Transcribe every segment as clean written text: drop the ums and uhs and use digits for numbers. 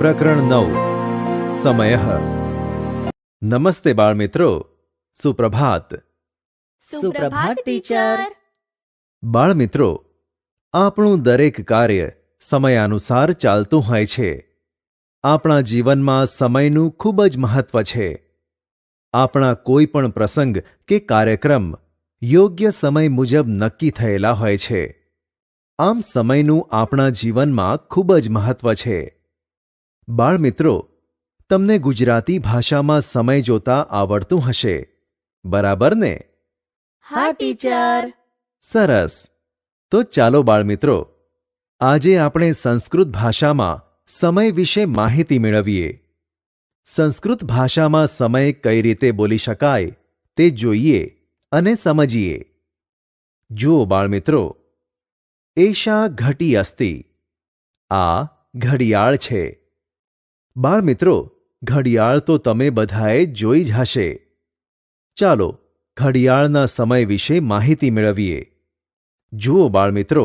પ્રકરણ 9 સમયઃ. નમસ્તે બાળમિત્રો, સુપ્રભાત. સુપ્રભાત ટીચર. બાળમિત્રો, આપણું દરેક કાર્ય સમયાનુસાર ચાલતું હોય છે. આપણા જીવનમાં સમયનું ખૂબ જ મહત્વ છે. આપણા કોઈ પણ પ્રસંગ કે કાર્યક્રમ યોગ્ય સમય મુજબ નક્કી થયેલા હોય છે. આમ સમયનું આપણા જીવનમાં ખૂબ જ મહત્વ છે. બાળમિત્રો, તમને ગુજરાતી ભાષામાં સમય જોતા આવડતું હશે, બરાબર ને? હા ટીચર. સરસ. તો ચાલો બાળમિત્રો, આજે આપણે સંસ્કૃત ભાષામાં સમય વિશે માહિતી મેળવીએ. સંસ્કૃત ભાષામાં સમય કઈ રીતે બોલી શકાય તે જોઈએ અને સમજીએ. જુઓ બાળમિત્રો, એષા ઘટી અસ્તિ. આ ઘડિયાળ છે. બાળમિત્રો, ઘડિયાળ તો તમે બધાએ જોઈ જ હશે. ચાલો ઘડિયાળના સમય વિશે માહિતી મેળવીએ. જુઓ બાળમિત્રો,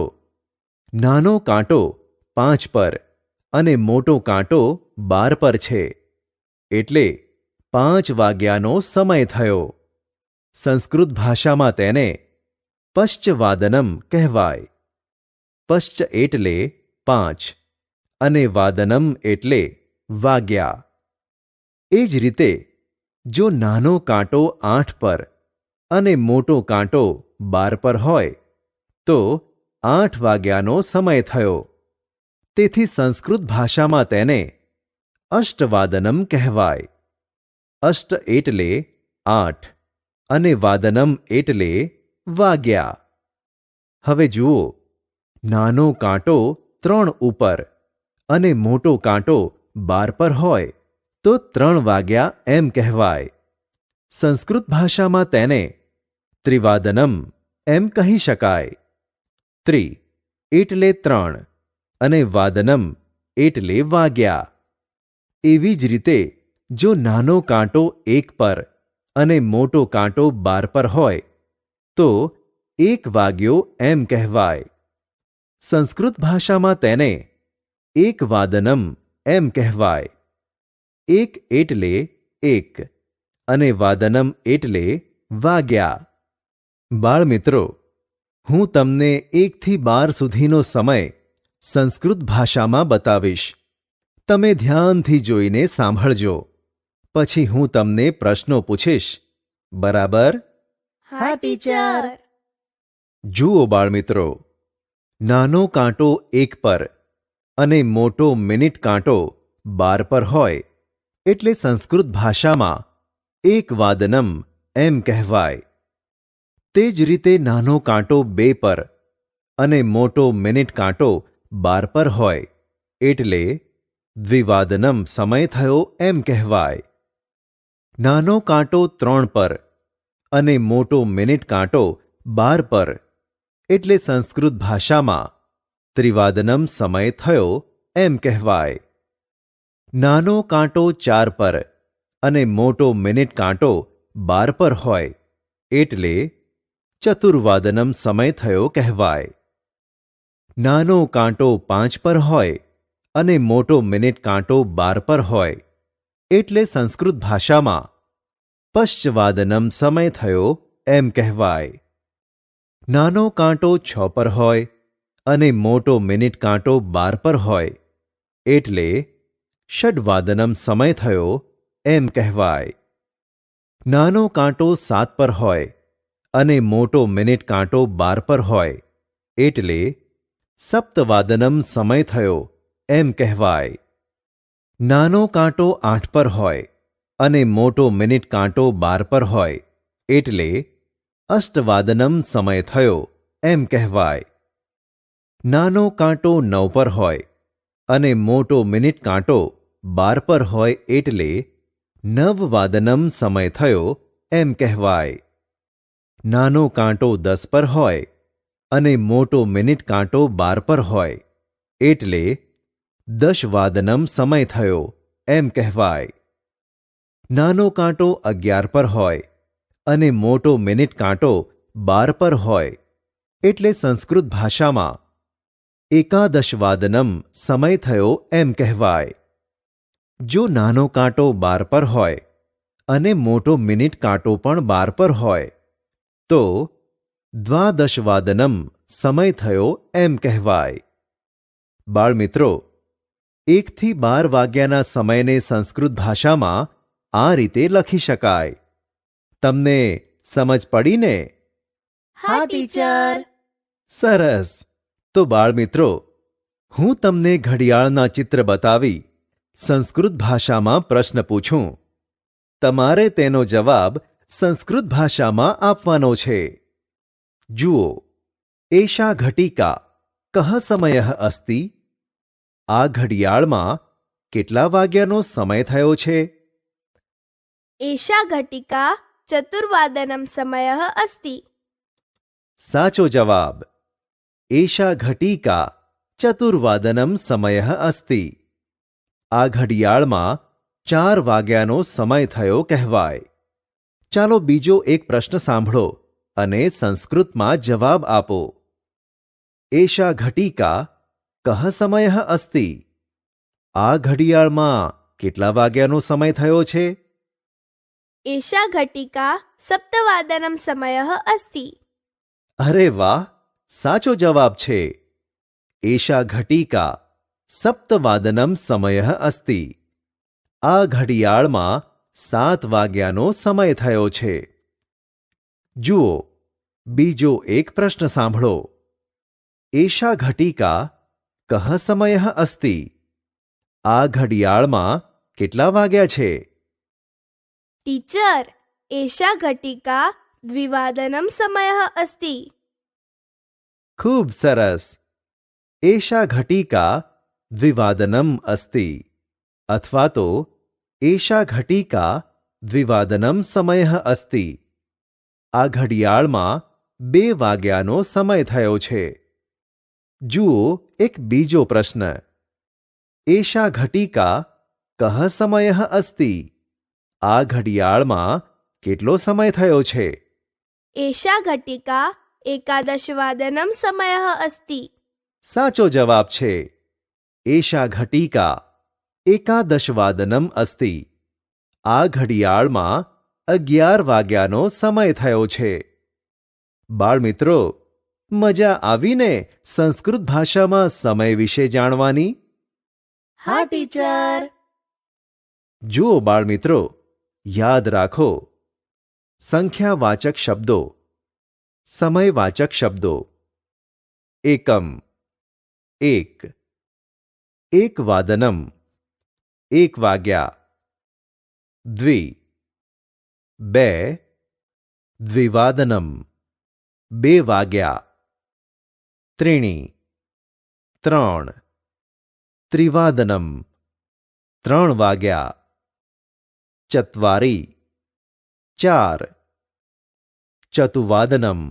નાનો કાંટો 5 પર અને મોટો કાંટો 12 પર છે. એટલે 5 વાગ્યાનો સમય થયો. સંસ્કૃત ભાષામાં તેને પશ્ચવાદનમ કહેવાય. પશ્ચ એટલે 5 અને વાદનમ એટલે વાગ્યા. એ જ રીતે જો નાનો કાંટો 8 પર અને મોટો કાંટો 12 પર હોય તો 8 વાગ્યાનો સમય થયો. તેથી સંસ્કૃત ભાષામાં તેને અષ્ટવાદનમ કહેવાય. અષ્ટ એટલે 8 અને વાદનમ એટલે વાગ્યા. હવે જુઓ, નાનો કાંટો 3 ઉપર અને મોટો કાંટો 12 પર હોય તો 3 વાગ્યા એમ કહેવાય. સંસ્કૃત ભાષામાં તેને ત્રિવાદનમ એમ કહી શકાય. ત્રિ એટલે 3 અને વાદનમ એટલે વાગ્યા. એવી જ રીતે જો નાનો કાંટો 1 પર અને મોટો કાંટો 12 પર હોય તો 1 વાગ્યો એમ કહેવાય. સંસ્કૃત ભાષામાં તેને એક વાદનમ એમ કહેવાય. 1 એટલે 1 અને વાદનમ એટલે વાગ્યા. બાળમિત્રો, હું તમને 1 થી 12 સુધીનો સમય સંસ્કૃત ભાષામાં બતાવીશ. તમે ધ્યાનથી જોઈને સાંભળજો. પછી હું તમને પ્રશ્નો પૂછીશ, બરાબર? હા ટીચર. જુઓ બાળમિત્રો, નાનો કાંટો 1 પર અને મોટો મિનિટ કાંટો 12 પર હોય એટલે સંસ્કૃત ભાષામાં એક વાદનમ એમ કહેવાય. તે જ રીતે નાનો કાંટો 2 પર અને મોટો મિનિટ કાંટો 12 પર હોય એટલે દ્વિવાદનમ સમય થયો એમ કહેવાય. નાનો કાંટો 3 પર અને મોટો મિનિટ કાંટો 12 પર એટલે સંસ્કૃત ભાષામાં ત્રિવાદનમ સમય થયો એમ કહેવાય. નાનો કાંટો 4 પર અને મોટો મિનિટ કાંટો 12 પર હોય એટલે ચતુર્વાદનમ સમય થયો કહેવાય. નાનો કાંટો 5 પર હોય અને મોટો મિનિટ કાંટો 12 પર હોય એટલે સંસ્કૃત ભાષામાં પશ્ચવાદનમ સમય થયો એમ કહેવાય. નાનો કાંટો 6 પર હોય અને મોટો મિનિટ કાંટો 12 પર હોય એટલે ષડવાદનમ સમય થયો એમ કહેવાય. નાનો કાંટો 7 પર હોય અને મોટો મિનિટ કાંટો 12 પર હોય એટલે સપ્તવાદનમ સમય થયો એમ કહેવાય. નાનો કાંટો 8 પર હોય અને મોટો મિનિટ કાંટો 12 પર હોય એટલે અષ્ટવાદનમ સમય થયો એમ કહેવાય. નાનો કાંટો 9 પર હોય અને મોટો મિનિટ કાંટો 12 પર હોય એટલે નવવાદનમ સમય થયો એમ કહેવાય. નાનો કાંટો 10 પર હોય અને મોટો મિનિટ કાંટો 12 પર હોય એટલે દશવાદનમ સમય થયો એમ કહેવાય. નાનો કાંટો 11 પર હોય અને મોટો મિનિટ કાંટો 12 પર હોય એટલે સંસ્કૃત ભાષામાં એકાદશવાદનમ સમય થયો એમ કહેવાય. જો નાનો કાંટો બાર પર હોય અને મોટો મિનિટ કાંટો પણ બાર પર હોય તો દ્વાદશવાદનમ સમય થયો એમ કહેવાય. બાળમિત્રો, 1 થી 12 વાગ્યાના સમયને સંસ્કૃત ભાષામાં આ રીતે લખી શકાય. તમને સમજ પડી ને? હા ટીચર. સરસ. તો બાળમિત્રો, હું તમને ઘડિયાળના ચિત્ર બતાવી સંસ્કૃત ભાષામાં પ્રશ્ન પૂછું. તમારે તેનો જવાબ સંસ્કૃત ભાષામાં આપવાનો છે. જુઓ, એષા ઘટિકા કહ સમયઃ અસ્તિ? આ ઘડિયાળમાં કેટલા વાગ્યાનો સમય થયો છે? એષા ઘટિકા ચતુર્વાદનમ સમયઃ અસ્તિ. સાચો જવાબ. એષા ઘટિકા ચતુર્વાદનમ સમયઃ અસ્તિ. આ ઘડિયાળમાં 4 વાગ્યાનો સમય થયો કહેવાય. ચાલો બીજો એક પ્રશ્ન સાંભળો અને સંસ્કૃતમાં જવાબ આપો. એષા ઘટિકા કહ સમયઃ અસ્તિ? આ ઘડિયાળમાં કેટલા વાગ્યાનો સમય થયો છે? એષા ઘટિકા સપ્તવાદનમ સમયઃ અસ્તિ. અરે વાહ, સાચો જવાબ છે. એષા ઘટિકા સપ્તવાદનમ સમયઃ અસ્તિ. આ ઘડિયાળમાં 7 વાગ્યાનો સમય થયો છે. જુઓ, બીજો એક પ્રશ્ન સાંભળો. એષા ઘટિકા કહ સમયઃ અસ્તિ? આ ઘડિયાળમાં કેટલા વાગ્યા છે? ટીચર, એષા ઘટિકા દ્વિવાદનમ સમયઃ અસ્તિ. ખૂબ સરસ. એષા ઘટિકા દ્વિવાદનમ અસ્તિ અથવા તો એષા ઘટિકા દ્વિવાદનમ સમયઃ અસ્તિ. આ ઘડિયાળમાં 2 વાગ્યાનો સમય થયો છે. જુઓ એક બીજો પ્રશ્ન. એષા ઘટિકા કહ સમયઃ અસ્તિ? આ ઘડિયાળમાં કેટલો સમય થયો છે? એષા ઘટિકા એકાદશવાદનમ સમયઃ અસ્તિ. સાચો જવાબ છે. એષા ઘટિકા એકાદશવાદનમ અસ્તિ. આ ઘડિયાળમાં 11 વાગ્યાનો સમય થયો છે. બાળમિત્રો, મજા આવીને સંસ્કૃત ભાષામાં સમય વિશે જાણવાની? હા ટીચર. જુઓ બાળમિત્રો, યાદ રાખો. સંખ્યાવાચક શબ્દો, સમયવાચક શબ્દો. એકમ, 1. એકવાદનમ, 1 વાગ્યા. દ્વિ, 2. દ્વિવાદનમ, 2 વાગ્યા. ત્રીણિ, 3. ત્રિવાદનમ, 3 વાગ્યા. ચત્વારી, 4. ચતુવાદનમ,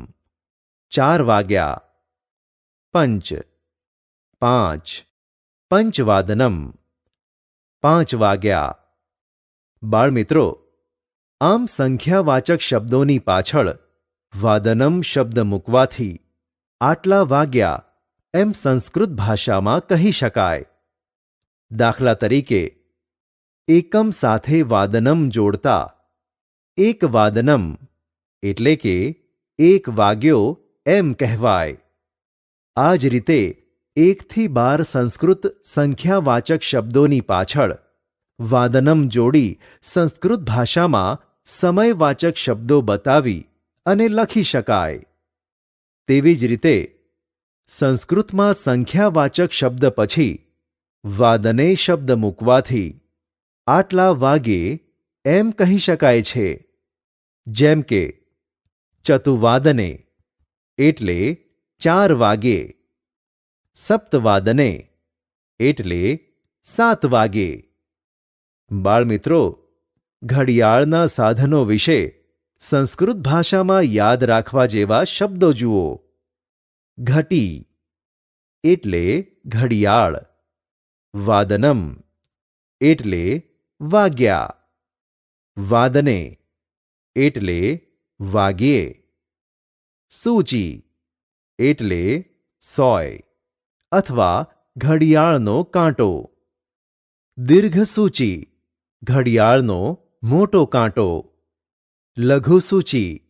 4 વાગ્યા. પંચ, 5. પંચવાદનમ, 5 વાગ્યા. બાળમિત્રો, આમ સંખ્યાવાચક શબ્દોની પાછળ વાદનમ શબ્દ મૂકવાથી આટલા વાગ્યા એમ સંસ્કૃત ભાષામાં કહી શકાય. દાખલા તરીકે, એકમ સાથે વાદનમ જોડતા એકવાદનમ એટલે કે 1 વાગ્યો એમ કહેવાય. આ જ રીતે 1 થી 12 સંસ્કૃત સંખ્યાવાચક શબ્દોની પાછળ વાદનમ જોડી સંસ્કૃત ભાષામાં સમયવાચક શબ્દો બતાવી અને લખી શકાય. તેવી જ રીતે સંસ્કૃતમાં સંખ્યાવાચક શબ્દ પછી વાદને શબ્દ મૂકવાથી આટલા વાગ્યે એમ કહી શકાય છે. જેમ કે ચતુવાદને એટલે 4 વાગ્યે, સપ્તવાદને એટલે 7 વાગ્યે. બાળમિત્રો, ઘડિયાળના સાધનો વિશે સંસ્કૃત ભાષામાં યાદ રાખવા જેવા શબ્દો જુઓ. ઘટી એટલે ઘડિયાળ. વાદનમ એટલે વાગ્યા. વાદને એટલે વાગ્યે. સૂચિ એટલે સોય અથવા ઘડિયાળનો કાંટો. દીર્ઘ સૂચિ ઘડિયાળનો મોટો કાંટો. લઘુ સૂચિ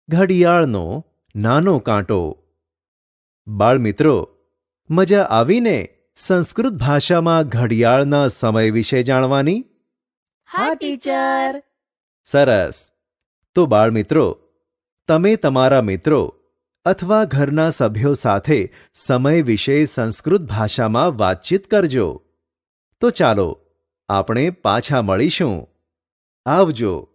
ઘડિયાળનો નાનો કાંટો. બાળમિત્રો, મજા આવીને સંસ્કૃત ભાષામાં ઘડિયાળના સમય વિશે જાણવાની? હા ટીચર. સરસ. તો બાળમિત્રો, તમે તમારા મિત્રો અથવા ઘરના સભ્યો સાથે સમય વિશે સંસ્કૃત ભાષામાં વાતચીત કરજો. તો ચાલો આપણે પાછા મળીશું. આવજો.